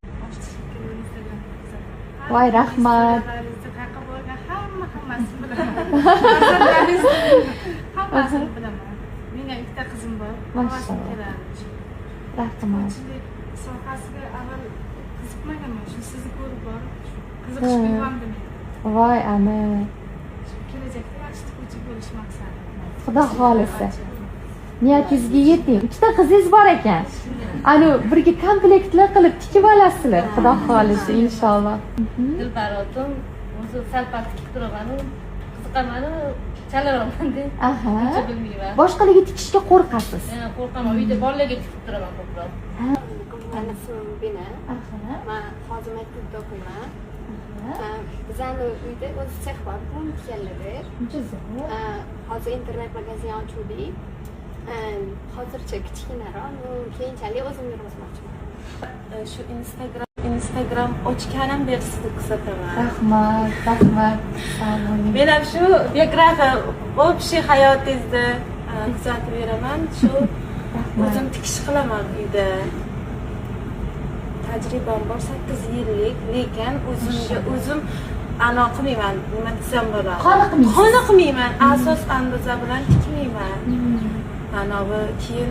Osh shekilli Voy, rahmat. Hammasini bilaman. Hammasini bilaman. Menga ikkita qizim bor. Havasini keladi. Rahmat. Ko'pchilik sohasiga avval qiziqmaganman. Shu sizni ko'rib borib qiziqish uyg'ondi menda. Voy, ana. Kelajakda yaxshi tikuvchi bo'lish maqsadim. Xudo xolisa. Niyatingizga yeting. Ikkita qizingiz bor ekan. Ani birga komplektlar qilib tikib olasizlar. Xudo xolisa inshaalloh. Dilbarotim o'zi sal-pal tikib turaman-u, qiziqaman-u, chalaraman deb. Aha. Hech bilmayman. Boshqalarga tikishga qo'rqasiz. Qo'rqaman, uyda bolalarga tikib turaman ko'proq. Mani ismim Bina. Aha. Men hozir maktabda o'qiyman. Bizani uyda o'zi sex bor, pul tikanlari. Hozir internet magazin ochdik. Hozircha kichkinaroq, keyinchalik o'zim yurg'izmoqchiman. Shu Instagram ochganim beri sizni kuzataman. Rahmat. Sog' bo'ling. Men ham shu biografiya, общий hayotingizni kuzatib beraman. Shu o'zim tikish qilaman uyda. Tajribam bor 8 yillik, lekin o'zimga o'zim a'no qilmayman. Nima desam bo'ladi? Qoniqmayman. Asos andoza bilan tikmayman. Anavi keyin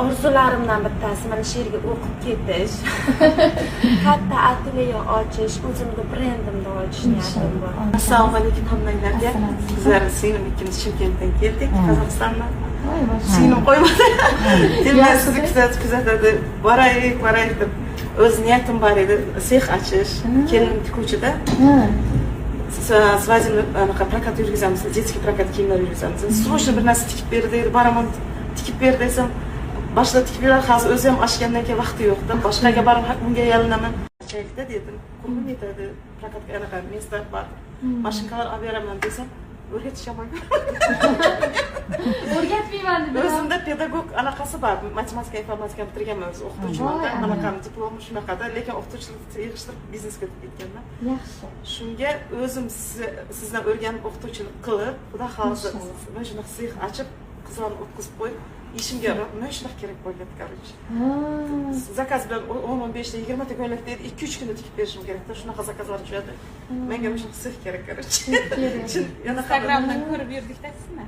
orzularimdan bittasi mana shu yerga o'qib ketish. Katta ateliye ochish, o'zimga brendimni ochish niyatim bor. Assalomu alaykum hammanglarga. Bizlar singlim ikkimiz Chimkentdan keldik, Qozog'istondan. Singlim qo'ymadi. Demak, sizni kuzatadi. Boraylik deb o'z niyatim bor edi, sex ochish, kelin tikuvchida. Svazimni anaqa prokat yurgizamiz, детский prokat kiyimlar yurgizamiz. Srochno bir narsa tikib ber deydi, boraman tikib ber desam, boshida tikib berar, hozir o'zi ham ochgandan keyin vaqti yo'qda, boshqaga borib bunga yalinaman. Chayda dedim, qo'lim yetadi, prokatga anaqa место bor. Mashinkalar olib beraman desam, o'rgatishaman. O'rgatmayman dedi. O'zimda pedagog anaqasi bor, matematika, informatika bitirganman, o'zi o'qituvchiman. Anaqa diplom shunaqada, lekin o'qituvchilikni yig'ishtirib biznesga o'tib ketganman. Yaxshi. Shunga o'zim sizdan o'rganib o'qituvchilik qilib, xudo xohlasa mana shunaqa sex ochib, qizlarni o'tkazib qo'yib, ishimga mana shunaqa kerak bo'lgan, короче. Zakaz bilan 10-15 ta 20 ta ko'ylak deydi, 2-3 kunda tikib berishim kerak-da, shunaqa zakazlar tushadi. Menga mana shunaqa sex kerak, короче. Instagramdan ko'rib yurdik-da sizni.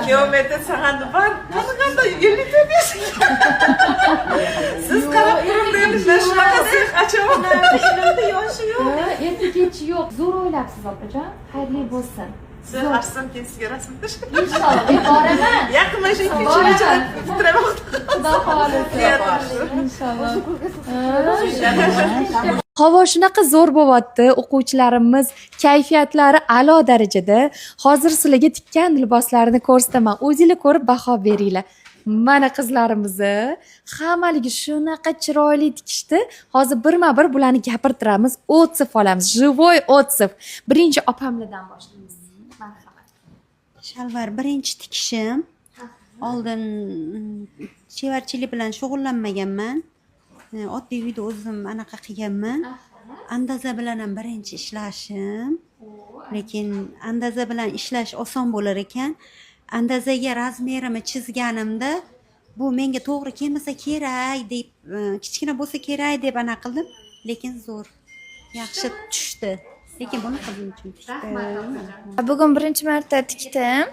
Kilometr sag'andi bor, qanday 50 ta bersin. Siz qarab turing deymiz, men shunaqa sex ochaman. Elimda yoshi yo'q. Endi kechi yo'q. Zo'r o'ylabsiz opajon. Xayrli bo'lsin. Siz ochsam keyin sizga rasm tashlab. Inshaalloh. Boraman. Yaqin mana shu 2-chi bitiraman. Xudo xolisa. Inshaalloh. Havo shunaqa zo'r bo'lyapti. O'quvchilarimiz kayfiyatlari a'lo darajada. Hozir sizlarga tikkan liboslarini ko'rsataman. O'zingizlar ko'rib baho beringlar. Mana qizlarimizni hammaligi shunaqa chiroyli tikishdi. Hozir birma-bir bularni gapirtiramiz, otsev olamiz. Живой otsev. Birinchi opamlardan boshlaymiz. Marhamat. Shalvar birinchi tikishim. Oldin chevarchilik bilan shug'ullanmaganman. Oddiy uyda o'zim anaqa qilganman. Andaza bilan ham birinchi ishlashim. Lekin andaza bilan ishlash oson bo'lar ekan. Andazaga razmerimni chizganimda bu menga to'g'ri kelmasa kerak deb, kichkina bo'lsa kerak deb ana qildim, lekin zo'r. Yaxshi tushdi. Lekin buni qizim uchun tushdi. Bugun birinchi marta tikdim.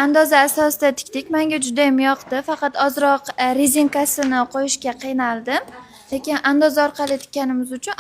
Andoza asosida tikdik. Menga juda ham yoqdi. Faqat ozroq rezinkasini qo'yishga qiynaldim. Lekin andoza orqali tikkanimiz uchun